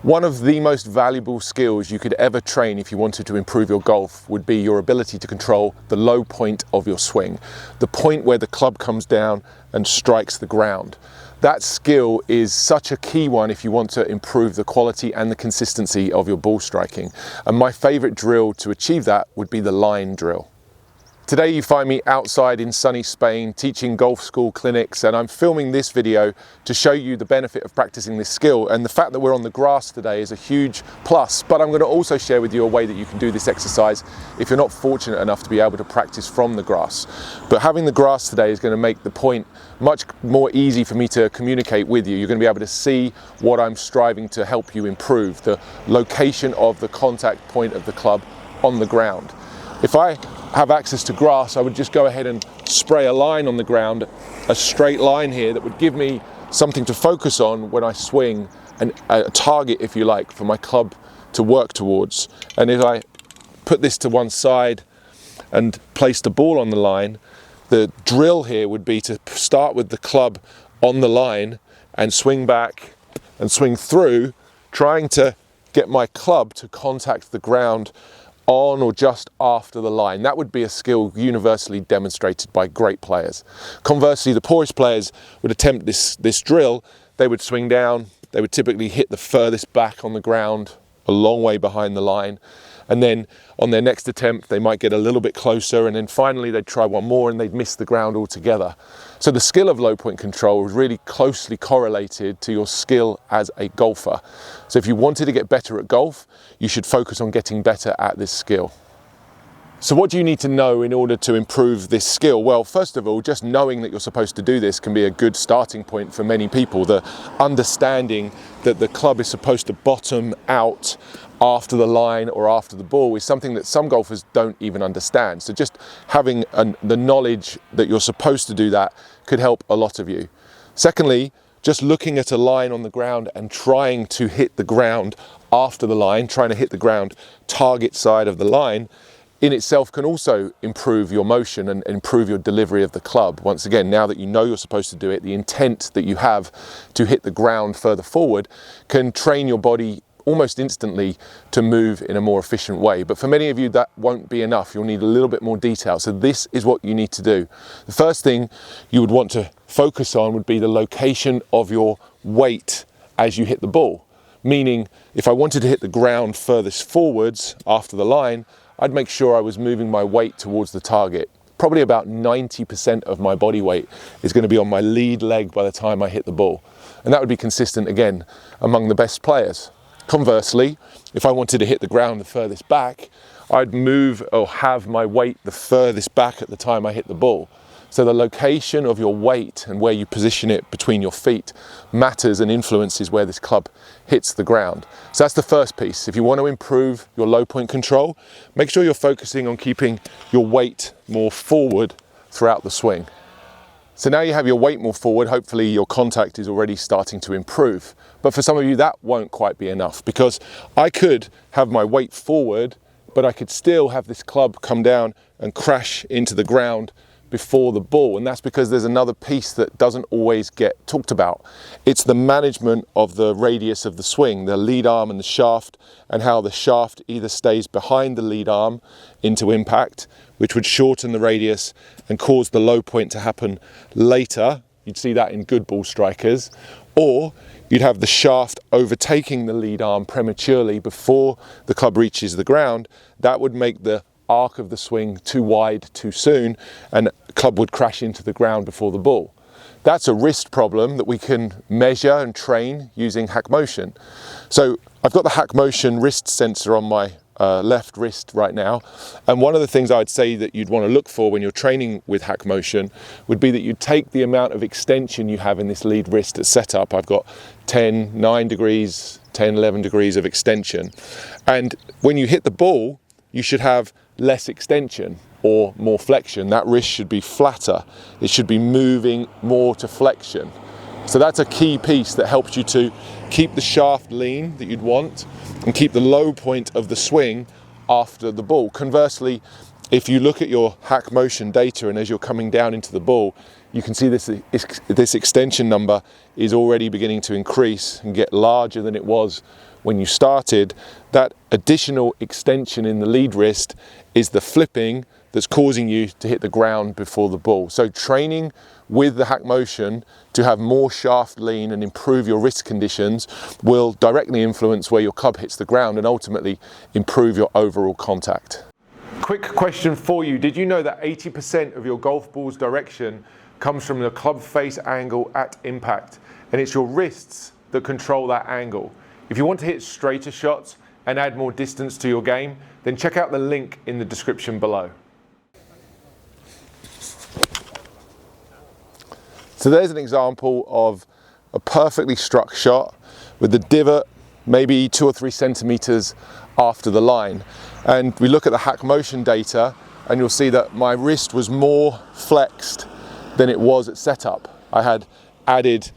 One of the most valuable skills you could ever train if you wanted to improve your golf would be your ability to control the low point of your swing, the point where the club comes down and strikes the ground. That skill is such a key one if you want to improve the quality and the consistency of your ball striking. And my favorite drill to achieve that would be the line drill. Today you find me outside in sunny Spain teaching golf school clinics, and I'm filming this video to show you the benefit of practicing this skill, and the fact that we're on the grass today is a huge plus. But I'm going to also share with you a way that you can do this exercise if you're not fortunate enough to be able to practice from the grass. But having the grass today is going to make the point much more easy for me to communicate with you. You're going to be able to see what I'm striving to help you improve, the location of the contact point of the club on the ground. If I have access to grass, I would just go ahead and spray a line on the ground, a straight line here that would give me something to focus on when I swing, and a target, if you like, for my club to work towards. And if I put this to one side and place the ball on the line, the drill here would be to start with the club on the line and swing back and swing through, trying to get my club to contact the ground on or just after the line. That would be a skill universally demonstrated by great players. Conversely, the poorest players would attempt this drill. They would swing down, they would typically hit the furthest back on the ground, a long way behind the line, and then on their next attempt they might get a little bit closer, and then finally they'd try one more and they'd miss the ground altogether. So the skill of low point control is really closely correlated to your skill as a golfer. So if you wanted to get better at golf, you should focus on getting better at this skill. So what do you need to know in order to improve this skill? Well, first of all, just knowing that you're supposed to do this can be a good starting point for many people. The understanding that the club is supposed to bottom out after the line or after the ball is something that some golfers don't even understand. So just having the knowledge that you're supposed to do that could help a lot of you. Secondly, just looking at a line on the ground and trying to hit the ground after the line, trying to hit the ground target side of the line, in itself can also improve your motion and improve your delivery of the club. Once again, now that you know you're supposed to do it, the intent that you have to hit the ground further forward can train your body almost instantly to move in a more efficient way. But for many of you, that won't be enough. You'll need a little bit more detail. So this is what you need to do. The first thing you would want to focus on would be the location of your weight as you hit the ball. Meaning, if I wanted to hit the ground furthest forwards after the line, I'd make sure I was moving my weight towards the target. Probably about 90% of my body weight is going to be on my lead leg by the time I hit the ball. And that would be consistent, again, among the best players. Conversely, if I wanted to hit the ground the furthest back, I'd move or have my weight the furthest back at the time I hit the ball. So the location of your weight and where you position it between your feet matters and influences where this club hits the ground. So that's the first piece. If you want to improve your low point control, make sure you're focusing on keeping your weight more forward throughout the swing. So now you have your weight more forward, hopefully your contact is already starting to improve. But for some of you that won't quite be enough, because I could have my weight forward, but I could still have this club come down and crash into the ground before the ball. And that's because there's another piece that doesn't always get talked about. It's the management of the radius of the swing, the lead arm and the shaft, and how the shaft either stays behind the lead arm into impact, which would shorten the radius and cause the low point to happen later. You'd see that in good ball strikers. Or you'd have the shaft overtaking the lead arm prematurely before the club reaches the ground. That would make the arc of the swing too wide too soon, and the club would crash into the ground before the ball. That's a wrist problem that we can measure and train using hack motion. So I've got the hack motion wrist sensor on my left wrist right now, and one of the things I'd say that you'd want to look for when you're training with hack motion would be that you take the amount of extension you have in this lead wrist at setup. I've got 9 degrees, 10, 11 degrees of extension, and when you hit the ball you should have less extension or more flexion. That wrist should be flatter. It should be moving more to flexion. So that's a key piece that helps you to keep the shaft lean that you'd want and keep the low point of the swing after the ball. Conversely, if you look at your hack motion data and as you're coming down into the ball, you can see this extension number is already beginning to increase and get larger than it was when you started, that additional extension in the lead wrist is the flipping that's causing you to hit the ground before the ball. So training with the hack motion to have more shaft lean and improve your wrist conditions will directly influence where your club hits the ground and ultimately improve your overall contact. Quick question for you. Did you know that 80% of your golf ball's direction comes from the club face angle at impact? And it's your wrists that control that angle. If you want to hit straighter shots and add more distance to your game, then check out the link in the description below. So there's an example of a perfectly struck shot with the divot maybe 2 or 3 centimeters after the line. And we look at the hack motion data and you'll see that my wrist was more flexed than it was at setup. I had added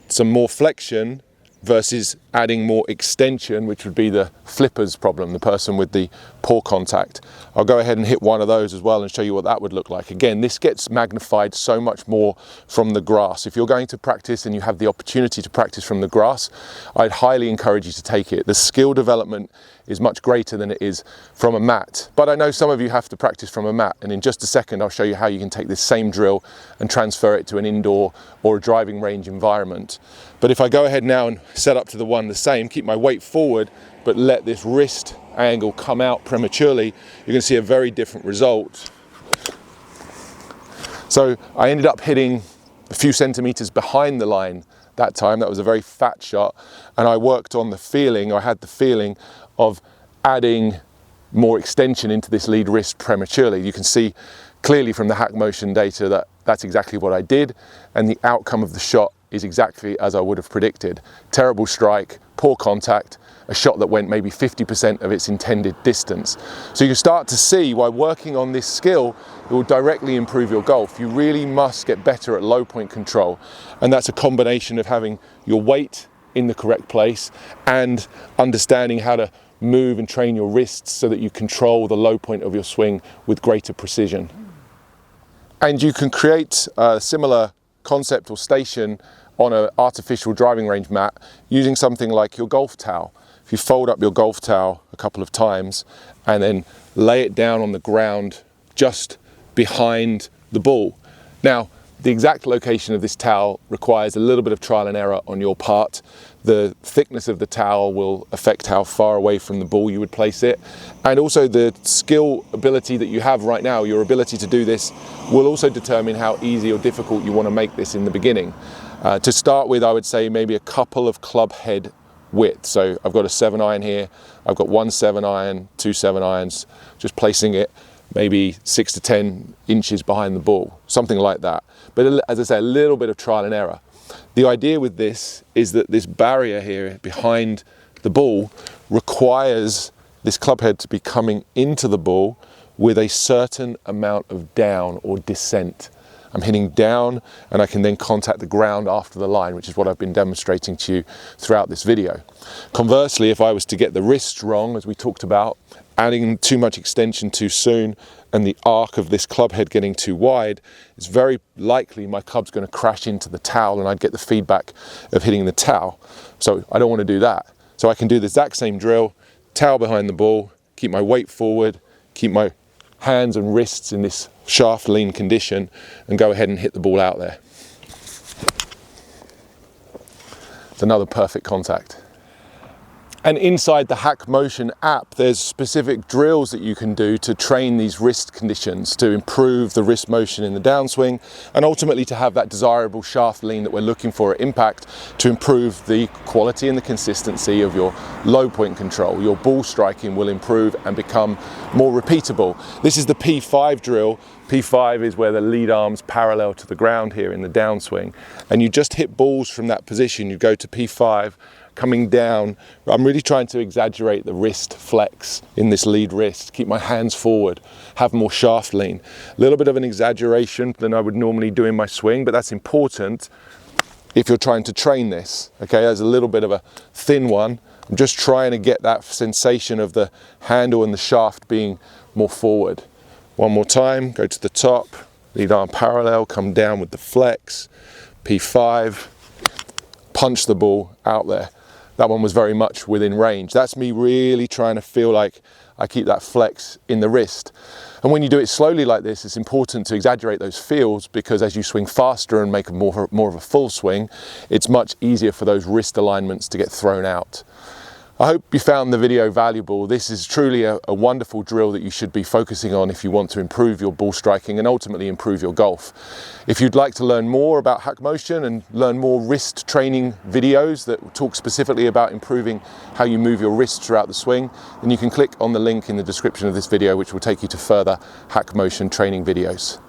some more flexion versus adding more extension, which would be the flipper's problem, the person with the poor contact. I'll go ahead and hit one of those as well and show you what that would look like. Again, this gets magnified so much more from the grass. If you're going to practice and you have the opportunity to practice from the grass, I'd highly encourage you to take it. The skill development is much greater than it is from a mat. But I know some of you have to practice from a mat, and in just a second I'll show you how you can take this same drill and transfer it to an indoor or a driving range environment. But if I go ahead now and set up to the one the same, keep my weight forward, but let this wrist angle come out prematurely, you're going to see a very different result. So I ended up hitting a few centimeters behind the line that time. That was a very fat shot, and I worked on the feeling, I had the feeling of adding more extension into this lead wrist prematurely. You can see clearly from the hack motion data that that's exactly what I did, and the outcome of the shot is exactly as I would have predicted. Terrible strike, poor contact, a shot that went maybe 50% of its intended distance. So you start to see why working on this skill, it will directly improve your golf. You really must get better at low point control, and that's a combination of having your weight in the correct place and understanding how to move and train your wrists so that you control the low point of your swing with greater precision. And you can create a similar concept or station on an artificial driving range mat using something like your golf towel. If you fold up your golf towel a couple of times and then lay it down on the ground just behind the ball. Now, the exact location of this towel requires a little bit of trial and error on your part. The thickness of the towel will affect how far away from the ball you would place it. And also the skill ability that you have right now, your ability to do this, will also determine how easy or difficult you want to make this in the beginning. To start with, I would say maybe a couple of club head width. So I've got a 7-iron here, I've got 1 7-iron, 2 7-irons, just placing it maybe 6 to 10 inches behind the ball, something like that. But as I say, a little bit of trial and error. The idea with this is that this barrier here behind the ball requires this club head to be coming into the ball with a certain amount of down or descent. I'm hitting down and I can then contact the ground after the line, which is what I've been demonstrating to you throughout this video. Conversely, if I was to get the wrists wrong, as we talked about, adding too much extension too soon and the arc of this club head getting too wide, it's very likely my club's going to crash into the towel and I'd get the feedback of hitting the towel. So I don't want to do that. So I can do the exact same drill, towel behind the ball, keep my weight forward, keep my hands and wrists in this shaft lean condition and go ahead and hit the ball out there. It's another perfect contact. And inside the Hack Motion app, there's specific drills that you can do to train these wrist conditions, to improve the wrist motion in the downswing, and ultimately to have that desirable shaft lean that we're looking for at impact, to improve the quality and the consistency of your low point control. Your ball striking will improve and become more repeatable. This is the P5 drill. P5 is where the lead arm's parallel to the ground here in the downswing, and you just hit balls from that position. You go to P5, coming down. I'm really trying to exaggerate the wrist flex in this lead wrist, keep my hands forward, have more shaft lean. A little bit of an exaggeration than I would normally do in my swing, but that's important if you're trying to train this. Okay, there's a little bit of a thin one. I'm just trying to get that sensation of the handle and the shaft being more forward. One more time, go to the top, lead arm parallel, come down with the flex, P5, punch the ball out there. that one was very much within range. That's me really trying to feel like I keep that flex in the wrist. And when you do it slowly like this, it's important to exaggerate those feels, because as you swing faster and make more of a full swing, it's much easier for those wrist alignments to get thrown out. I hope you found the video valuable. This is truly a wonderful drill that you should be focusing on if you want to improve your ball striking and ultimately improve your golf. If you'd like to learn more about hack motion and learn more wrist training videos that talk specifically about improving how you move your wrists throughout the swing, then you can click on the link in the description of this video, which will take you to further hack motion training videos.